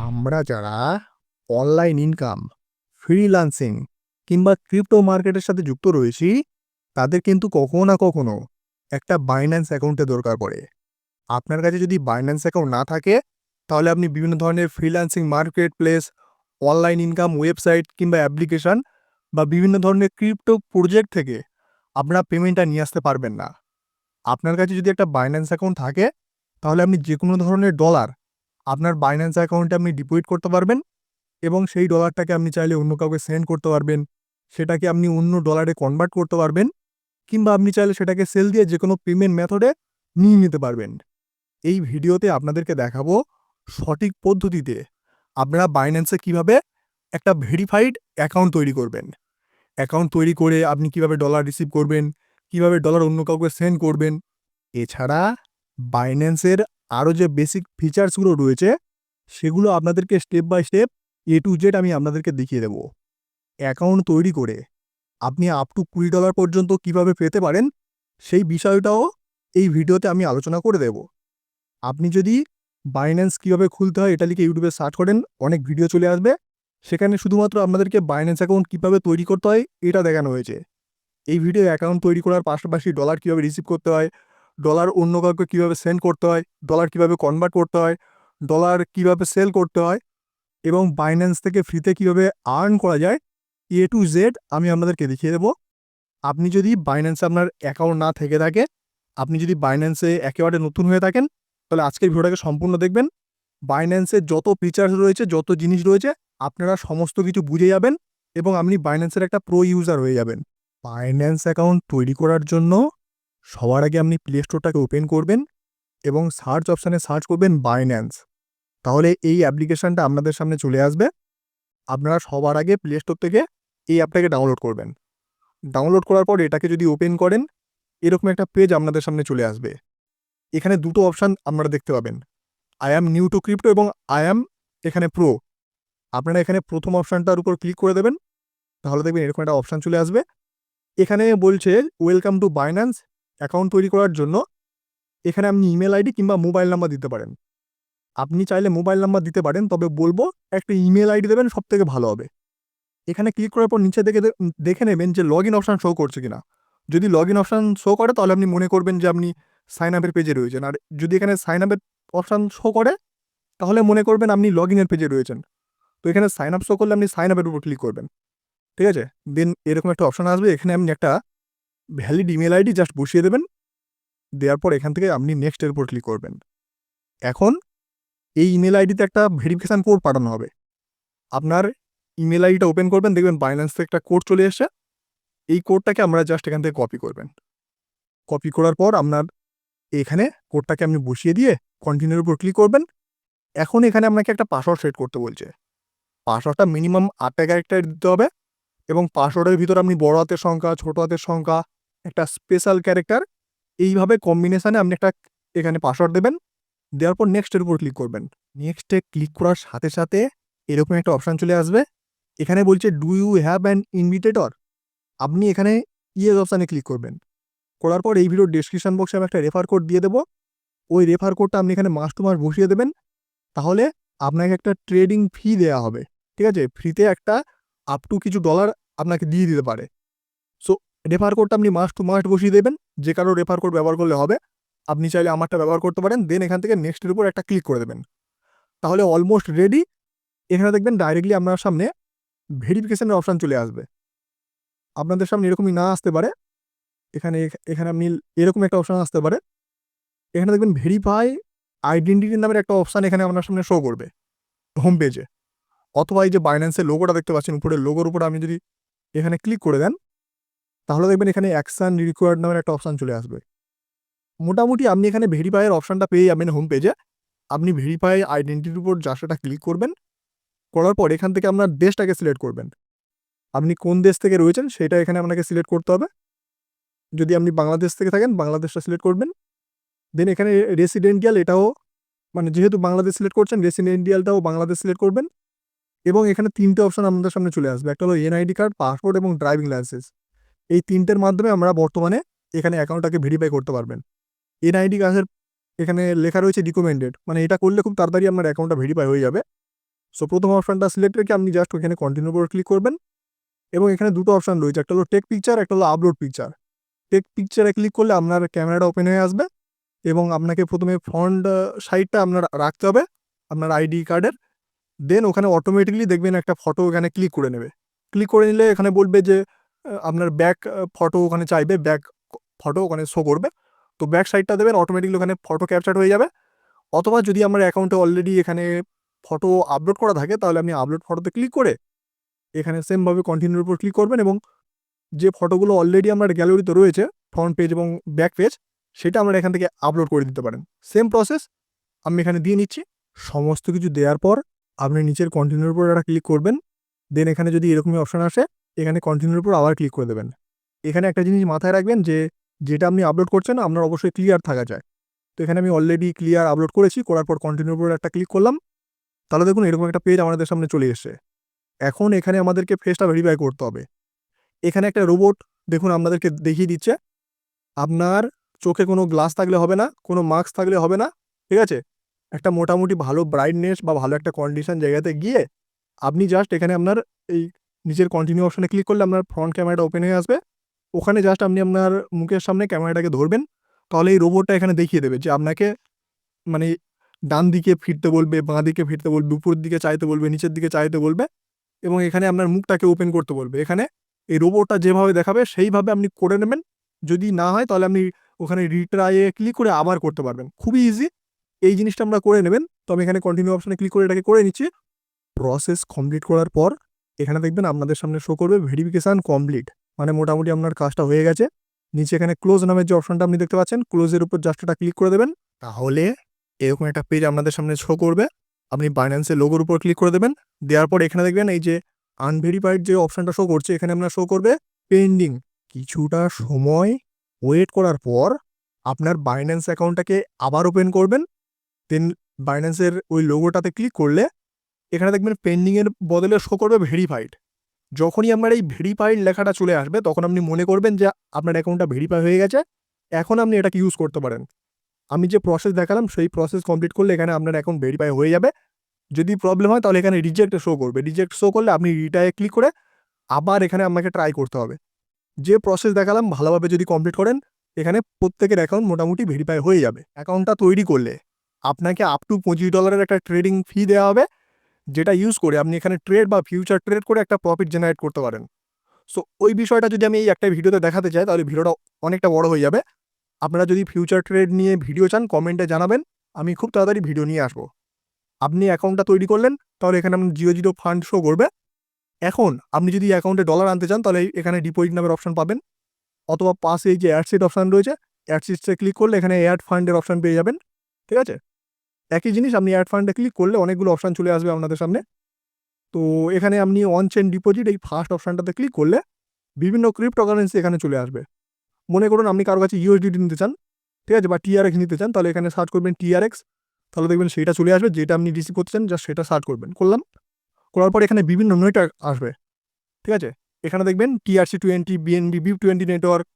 আমরা যারা online income, freelancing কিংবা ক্রিপ্টো মার্কেটের সাথে যুক্ত রয়েছি, তাদের কিন্তু কখনো না কখনো একটা বাইন্যান্স অ্যাকাউন্টের দরকার পড়ে। আপনার কাছে যদি বাইন্যান্স অ্যাকাউন্ট না থাকে, তাহলে আপনি বিভিন্ন ধরনের freelancing market place, online income website কিংবা অ্যাপ্লিকেশন বা বিভিন্ন ধরনের ক্রিপ্টো প্রজেক্ট থেকে আপনার পেমেন্টটা নিয়ে আসতে পারবেন না। আপনার কাছে যদি একটা বাইন্যান্স অ্যাকাউন্ট থাকে, তাহলে আপনি যে কোনো ধরনের ডলার আপনার বাইন্যান্স অ্যাকাউন্টে আপনি ডিপোজিট করতে পারবেন এবং সেই ডলারটাকে আপনি চাইলে অন্য কাউকে সেন্ড করতে পারবেন। সেটাকে আপনি অন্য ডলারে কনভার্ট করতে পারবেন কিংবা আপনি চাইলে সেটাকে সেল দিয়ে যে কোনো পেমেন্ট মেথডে নিয়ে নিতে পারবেন। এই ভিডিওতে আপনাদেরকে দেখাবো সঠিক পদ্ধতিতে আপনারা বাইন্যান্সে কিভাবে একটা ভেরিফাইড অ্যাকাউন্ট তৈরি করবেন। অ্যাকাউন্ট তৈরি করে আপনি কিভাবে ডলার রিসিভ করবেন, কিভাবে ডলার অন্য কাউকে সেন্ড করবেন। এছাড়া বাইন্যান্সের আরও যে বেসিক ফিচার্সগুলো রয়েছে, সেগুলো আপনাদেরকে step by step A to Z আমি আপনাদেরকে দেখিয়ে দেবো। অ্যাকাউন্ট তৈরি করে আপনি আপ টু $20 পর্যন্ত কিভাবে পেতে পারেন, সেই বিষয়টাও এই ভিডিওতে আমি আলোচনা করে দেব। আপনি যদি বাইন্যান্স কীভাবে খুলতে হয় এটা লিখে ইউটিউবে সার্চ করেন, অনেক ভিডিও চলে আসবে। সেখানে শুধুমাত্র আপনাদেরকে বাইন্যান্স অ্যাকাউন্ট কীভাবে তৈরি করতে হয় এটা দেখানো হয়েছে। এই ভিডিও অ্যাকাউন্ট তৈরি করার পাশাপাশি ডলার কীভাবে রিসিভ করতে হয়, ডলার অন্য কাউকে কীভাবে সেন্ড করতে হয়, ডলার কীভাবে কনভার্ট করতে হয়, ডলার কীভাবে সেল করতে হয় এবং বাইন্যান্স থেকে ফ্রিতে কীভাবে আর্ন করা যায়, এ টু জেড আমি আপনাদেরকে দেখিয়ে দেবো। আপনি যদি বাইন্যান্সে আপনার অ্যাকাউন্ট না থেকে থাকে, আপনি যদি বাইন্যান্সে একেবারে নতুন হয়ে থাকেন, তাহলে আজকের ভিডিওটাকে সম্পূর্ণ দেখবেন। বাইন্যান্সের যত ফিচার্স রয়েছে, যত জিনিস রয়েছে, আপনারা সমস্ত কিছু বুঝে যাবেন এবং আপনি বাইন্যান্সের একটা প্রো ইউজার হয়ে যাবেন। বাইন্যান্স অ্যাকাউন্ট তৈরি করার জন্য সবার আগে আপনি প্লে স্টোরটাকে ওপেন করবেন এবং সার্চ অপশানে সার্চ করবেন বাইন্যান্স। তাহলে এই অ্যাপ্লিকেশানটা আপনাদের সামনে চলে আসবে। আপনারা সবার আগে প্লে স্টোর থেকে এই অ্যাপটাকে ডাউনলোড করবেন। ডাউনলোড করার পর এটাকে যদি ওপেন করেন, এরকম একটা পেজ আপনাদের সামনে চলে আসবে। এখানে দুটো অপশান আপনারা দেখতে পাবেন, I am new two crypto এবং আই অ্যাম এখানে প্রো। আপনারা এখানে প্রথম অপশানটার উপর ক্লিক করে দেবেন, তাহলে দেখবেন এরকম একটা অপশান চলে আসবে। এখানে বলছে ওয়েলকাম টু বাইন্যান্স। অ্যাকাউন্ট তৈরি করার জন্য এখানে আপনি ইমেল আইডি কিংবা মোবাইল নাম্বার দিতে পারেন। আপনি চাইলে মোবাইল নাম্বার দিতে পারেন, তবে বলবো একটা ইমেল আইডি দেবেন, সবথেকে ভালো হবে। এখানে ক্লিক করার পর নিচে দেখে নেবেন যে লগ ইন অপশান শো করছে কিনা। যদি লগ ইন অপশান শো করে, তাহলে আপনি মনে করবেন যে আপনি সাইন আপের পেজে রয়েছেন। আর যদি এখানে সাইন আপের অপশান শো করে, তাহলে মনে করবেন আপনি লগ ইনের পেজে রয়েছেন। তো এখানে সাইন আপ শো করলে আপনি সাইন আপের উপর ক্লিক করবেন, ঠিক আছে। দেন এরকম একটা অপশান আসবে, এখানে আপনি একটা ভ্যালিড ইমেল আইডি জাস্ট বসিয়ে দেবেন। দেওয়ার পর এখান থেকে আপনি নেক্সটের উপর ক্লিক করবেন। এখন এই ইমেল আইডিতে একটা ভেরিফিকেশান কোড পাঠানো হবে। আপনার ইমেল আইডিটা ওপেন করবেন, দেখবেন বাইন্যান্স থেকে একটা কোড চলে এসেছে। এই কোডটাকে আমরা জাস্ট এখান থেকে কপি করবেন। কপি করার পর আপনার এখানে কোডটাকে আপনি বসিয়ে দিয়ে কন্টিনিউর উপর ক্লিক করবেন। এখন এখানে আপনাকে একটা পাসওয়ার্ড সেট করতে বলছে। পাসওয়ার্ডটা মিনিমাম 8টা ক্যারেক্টার দিতে হবে এবং পাসওয়ার্ডের ভিতর আপনি বড় হাতের সংখ্যা, ছোট হাতের সংখ্যা, একটা স্পেশাল ক্যারেক্টার, এইভাবে কম্বিনেশানে আপনি একটা এখানে পাসওয়ার্ড দেবেন। দেওয়ার পর নেক্সটের উপর ক্লিক করবেন। নেক্সটে ক্লিক করার সাথে সাথে এরকম একটা অপশান চলে আসবে। এখানে বলছে ডু ইউ হ্যাভ অ্যান ইনভিটেটর। আপনি এখানে ইয়েস অপশানে ক্লিক করবেন। করার পর এই ভিডিওর ডেসক্রিপশন বক্সে আমি একটা রেফার কোড দিয়ে দেবো। ওই রেফার কোডটা আপনি এখানে মাস টু মাস বসিয়ে দেবেন। তাহলে আপনাকে একটা ট্রেডিং ফি দেওয়া হবে, ঠিক আছে। ফ্রিতে একটা আপ টু কিছু ডলার আপনাকে দিয়ে দিতে পারে। সো রেফার কোডটা আপনি মাস টু মাস বসিয়ে দেবেন। যে কারো রেফার কোড ব্যবহার করলে হবে, আপনি চাইলে আমারটা ব্যবহার করতে পারেন। দেন এখান থেকে নেক্সটের উপর একটা ক্লিক করে দেবেন। তাহলে অলমোস্ট রেডি। এখানে দেখবেন ডাইরেক্টলি আপনার সামনে ভেরিফিকেশানের অপশান চলে আসবে। আপনাদের সামনে এরকমই না আসতে পারে, এখানে এখানে আপনি এরকম একটা অপশান আসতে পারে। এখানে দেখবেন ভেরিফাই আইডেন্টিটি নামের একটা অপশান এখানে আপনার সামনে শো করবে হোম পেজে। অথবা এই যে বাইন্যান্সের লোগোটা দেখতে পাচ্ছেন, উপরের লোগোর উপর আপনি যদি এখানে ক্লিক করে দেন, তাহলে দেখবেন এখানে অ্যাকশান রিকোয়ার্ড নামের একটা অপশান চলে আসবে। মোটামুটি আপনি এখানে ভেরিফাইয়ের অপশানটা পেয়ে যাবেন হোম পেজে। আপনি ভেরিফাই আইডেন্টিটির উপর যা সেটা ক্লিক করবেন। করার পর এখান থেকে আপনার দেশটাকে সিলেক্ট করবেন। আপনি কোন দেশ থেকে রয়েছেন সেটা এখানে আপনাকে সিলেক্ট করতে হবে। যদি আপনি বাংলাদেশ থেকে থাকেন, বাংলাদেশটা সিলেক্ট করবেন। দেন এখানে রেসিডেন্টিয়াল, এটাও মানে যেহেতু বাংলাদেশ সিলেক্ট করছেন, রেসিডেন্টিয়ালটাও বাংলাদেশ সিলেক্ট করবেন। এবং এখানে 3টে অপশান আমাদের সামনে চলে আসবে। একটা হলো এনআইডি কার্ড, পাসপোর্ট এবং ড্রাইভিং লাইসেন্স। এই 3টের মাধ্যমে আমরা বর্তমানে এখানে অ্যাকাউন্টটাকে ভেরিফাই করতে পারবেন। এনআইডি কার্ডের এখানে লেখা রয়েছে রিকমেন্ডেড, মানে এটা করলে খুব তাড়াতাড়ি আপনার অ্যাকাউন্টটা ভেরিফাই হয়ে যাবে। সো প্রথম অপশানটা সিলেক্ট রেখে আপনি জাস্ট ওখানে কন্টিনিউর উপর ক্লিক করবেন এবং এখানে দুটো অপশান রয়েছে, একটা হলো টেক পিকচার, একটা হলো আপলোড পিকচার। টেক পিকচারে ক্লিক করলে আপনার ক্যামেরাটা ওপেন হয়ে আসবে এবং আপনাকে প্রথমে ফ্রন্ট সাইডটা আপনার রাখতে হবে আপনার আইডি কার্ডের, দেন ওখানে অটোমেটিকলি দেখবেন একটা ফটো ওখানে ক্লিক করে নেবে। ক্লিক করে নিলে এখানে বলবে যে আপনার ব্যাক ফটো ওখানে চাইবে, ব্যাক ফটো ওখানে শো করবে। তো ব্যাক সাইডটা দেবেন, অটোমেটিকলি ওখানে ফটো ক্যাপচার হয়ে যাবে। অথবা যদি আমার অ্যাকাউন্টে অলরেডি এখানে ফটো আপলোড করা থাকে তাহলে আপনি আপলোড ফটোতে ক্লিক করে এখানে সেমভাবে কন্টিনিউর উপর ক্লিক করবেন এবং যে ফটোগুলো অলরেডি আমার গ্যালারিতে রয়েছে ফ্রন্ট পেজ এবং ব্যাক পেজ, সেটা আমরা এখান থেকে আপলোড করে দিতে পারেন। সেম প্রসেস আমি এখানে দিয়ে নিচ্ছি। সমস্ত কিছু দেওয়ার পর আপনি নিচের কন্টিনিউর উপর একটা ক্লিক করবেন, দেন এখানে যদি এরকমই অপশান আসে এখানে কন্টিনিউর উপর আবার ক্লিক করে দেবেন। এখানে একটা জিনিস মাথায় রাখবেন যে যেটা আপনি আপলোড করছেন আপনার অবশ্যই ক্লিয়ার থাকা যায়। তো এখানে আমি অলরেডি ক্লিয়ার আপলোড করেছি, করার পর কন্টিনিউর উপর একটা ক্লিক করলাম। তাহলে দেখুন এরকম একটা পেজ আমাদের সামনে চলে এসেছে। এখন এখানে আমাদেরকে ফেসটা ভেরিফাই করতে হবে। এখানে একটা রোবট দেখুন আপনাদেরকে দেখিয়ে দিচ্ছে। আপনার চোখে কোনো গ্লাস থাকলে হবে না, কোনো মাস্ক থাকলে হবে না, ঠিক আছে? একটা মোটামুটি ভালো ব্রাইটনেস বা ভালো একটা কন্ডিশন জায়গাতে গিয়ে আপনি জাস্ট এখানে আপনার এই নিচের কন্টিনিউ অপশানে ক্লিক করলে আপনার ফ্রন্ট ক্যামেরাটা ওপেন হয়ে আসবে। ওখানে জাস্ট আপনি আপনার মুখের সামনে ক্যামেরাটাকে ধরবেন, তাহলে এই রোবটটা এখানে দেখিয়ে দেবে যে আপনাকে মানে ডান দিকে ফিরতে বলবে, বাঁ দিকে ফিরতে বলবে, উপরের দিকে চাইতে বলবে, নিচের দিকে চাইতে বলবে এবং এখানে আপনার মুখটাকে ওপেন করতে বলবে। এখানে এই রোবটটা যেভাবে দেখাবে সেইভাবে আপনি করে নেবেন। যদি না হয় তাহলে আপনি ওখানে রিট্রাইয়ে ক্লিক করে আবার করতে পারবেন। খুবই ইজি, এই জিনিসটা আমরা করে নেবেন। তো আমি এখানে কন্টিনিউ অপশানে ক্লিক করে এটাকে করে নিচ্ছি। প্রসেস কমপ্লিট করার পর এখানে দেখবেন আপনাদের সামনে শো করবে ভেরিফিকেশান কমপ্লিট, মানে মোটামুটি আপনার কাজটা হয়ে গেছে। নিচে এখানে ক্লোজ নামের যে অপশানটা আপনি দেখতে পাচ্ছেন, ক্লোজের উপর জাস্ট এটা ক্লিক করে দেবেন, তাহলে এরকম একটা পেজ আপনাদের সামনে শো করবে। আপনি বাইন্যান্সের লোগোর উপর ক্লিক করে দেবেন, দেওয়ার পর এখানে দেখবেন এই যে আনভেরিফাইড যে অপশানটা শো করছে এখানে আপনার শো করবে পেন্ডিং। কিছুটা সময় ওয়েট করার পর আপনার বাইন্যান্স অ্যাকাউন্টটাকে আবার ওপেন করবেন, দেন বাইন্যান্সের ওই লোগোটাতে ক্লিক করলে এখানে দেখবেন পেন্ডিংয়ের বদলে শো করবে ভেরিফাইড। যখনই আপনার এই ভেরিফাইড লেখাটা চলে আসবে তখন আপনি মনে করবেন যে আপনার অ্যাকাউন্টটা ভেরিফাই হয়ে গেছে, এখন আপনি এটাকে ইউজ করতে পারেন। আমি যে প্রসেস দেখালাম সেই প্রসেস কমপ্লিট করলে এখানে আপনার অ্যাকাউন্ট ভেরিফাই হয়ে যাবে। যদি প্রবলেম হয় তাহলে এখানে রিজেক্ট শো করবে, রিজেক্ট শো করলে আপনি রিটায় ক্লিক করে আবার এখানে আপনাকে ট্রাই করতে হবে। যে প্রসেস দেখালাম ভালোভাবে যদি কমপ্লিট করেন এখানে প্রত্যেকের অ্যাকাউন্ট মোটামুটি ভেরিফাই হয়ে যাবে। অ্যাকাউন্টটা তৈরি করলে আপনাকে আপ টু $25 একটা ট্রেডিং ফি দেওয়া হবে, যেটা ইউজ করে আপনি এখানে ট্রেড বা ফিউচার ট্রেড করে একটা প্রফিট জেনারেট করতে পারেন। সো ওই বিষয়টা যদি আমি এই একটা ভিডিওতে দেখাতে চাই তাহলে ভিডিওটা অনেকটা বড় হয়ে যাবে। আপনারা যদি ফিউচার ট্রেড নিয়ে ভিডিও চান কমেন্টে জানাবেন, আমি খুব তাড়াতাড়ি ভিডিও নিয়ে আসবো। আপনি অ্যাকাউন্টটা তৈরি করলেন তাহলে এখানে আপনার 0 ফান্ড শো করবে। এখন আপনি যদি অ্যাকাউন্টে ডলার আনতে চান তাহলে এখানে ডিপোজিট নামের অপশন পাবেন, অথবা পাশে এই যে অ্যাডসিট অপশান রয়েছে অ্যাডসিটসে ক্লিক করলে এখানে অ্যাড ফান্ডের অপশান পেয়ে যাবেন। ঠিক আছে, একই জিনিস আপনি অ্যাড ফান্ডে ক্লিক করলে অনেকগুলো অপশান চলে আসবে আপনাদের সামনে। তো এখানে আপনি অন চেন ডিপোজিট এই ফার্স্ট অপশানটাতে ক্লিক করলে বিভিন্ন ক্রিপ্টোকারেন্সি এখানে চলে আসবে। মনে করুন আপনি কারো কাছে ইউএসডিটি নিতে চান, ঠিক আছে, বা টিআরএক্স নিতে চান, তাহলে এখানে সার্চ করবেন টিআরএক্স, তাহলে দেখবেন সেটা চলে আসবে যেটা আপনি রিসিভ করতে চান, জাস্ট সেটা সার্চ করবেন। করলাম, করার পর এখানে বিভিন্ন নেটওয়ার্ক আসবে, ঠিক আছে। এখানে দেখবেন TRC20, BNB, BIP20 নেটওয়ার্ক।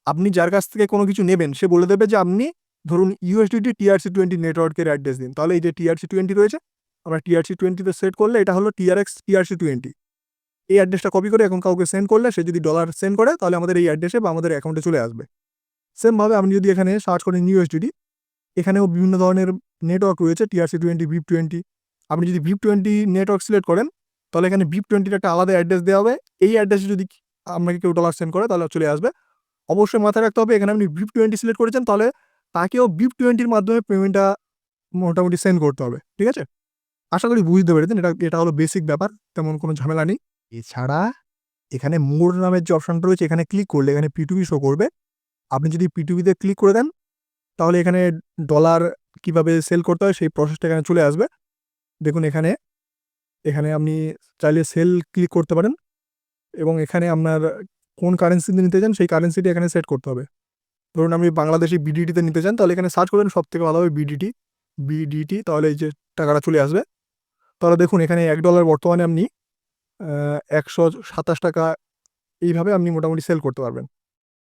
আপনি যার কাছ থেকে কোনো কিছু নেবেন সে বলে দেবে যে আপনি ধরুন ইউএসডিটি TRC20 নেটওয়ার্কের অ্যাড্রেস দিন, তাহলে এই যে TRC20 রয়েছে আমরা TRC20-তে সেট করলে এটা হলো TRX TRC20। এই অ্যাড্রেসটা কপি করে এখন কাউকে সেন্ড করলে সে যদি ডলার সেন্ড করে তাহলে আমাদের এই অ্যাড্রেসে বা আমাদের অ্যাকাউন্টে চলে আসবে। সেমভাবে আপনি যদি এখানে সার্চ করেন ইউএসডিটি, এখানেও বিভিন্ন ধরনের নেটওয়ার্ক রয়েছে TRC20, BIP20। আপনি যদি BIP20 নেটওয়ার্ক সিলেক্ট করেন তাহলে এখানে BIP20-র একটা আলাদা অ্যাড্রেস দেওয়া হবে। এই অ্যাড্রেসে যদি আপনাকে কেউ ডলার সেন্ড করে তাহলে চলে আসবে। অবশ্যই মাথায় রাখতে হবে এখানে আপনি BIP20 সিলেক্ট করেছেন তাহলে তাকেও BIP20-র মাধ্যমে পেমেন্টটা মোটামুটি সেন্ড করতে হবে, ঠিক আছে। আশা করি বুঝতে পেরেছেন, এটা হলো বেসিক ব্যাপার, তেমন কোনো ঝামেলা নেই। এছাড়া এখানে মোর নামের যে অপশনটা রয়েছে এখানে ক্লিক করলে এখানে P2P শো করবে। আপনি যদি P2P-তে ক্লিক করে দেন তাহলে এখানে ডলার কিভাবে সেল করতে হয় সেই প্রসেসটা এখানে চলে আসবে। দেখুন এখানে এখানে আপনি চাইলে সেল ক্লিক করতে পারেন এবং এখানে আপনার কোন কারেন্সিতে নিতে চান সেই কারেন্সিটি এখানে সেট করতে হবে। ধরুন আপনি বাংলাদেশি BDT-তে নিতে চান তাহলে এখানে সার্চ করবেন সবথেকে ভালো হবে BDT, তাহলে এই যে টাকাটা চলে আসবে। তাহলে দেখুন এখানে $1 বর্তমানে আপনি 127 টাকা এইভাবে আপনি মোটামুটি সেল করতে পারবেন।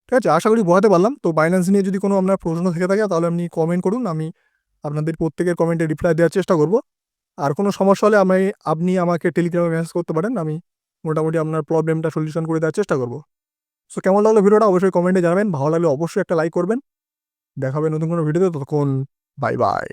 ঠিক আছে, আশা করি বোঝাতে পারলাম। তো বাইন্যান্স নিয়ে যদি কোনো আপনার প্রশ্ন থেকে থাকে তাহলে আপনি কমেন্ট করুন, আমি আপনাদের প্রত্যেকের কমেন্টে রিপ্লাই দেওয়ার চেষ্টা করব। আর কোনো সমস্যা হলে আপনি আমাকে টেলিগ্রামে মেসেজ করতে পারেন, আমি মোটামুটি আপনার প্রবলেমটা সলিউশন করে দেওয়ার চেষ্টা করব। সো কেমন লাগলো ভিডিওটা অবশ্যই কমেন্টে জানাবেন, ভালো লাগলে অবশ্যই একটা লাইক করবেন। দেখা হবে নতুন কোনো ভিডিওতে, ততক্ষণ বাই বাই।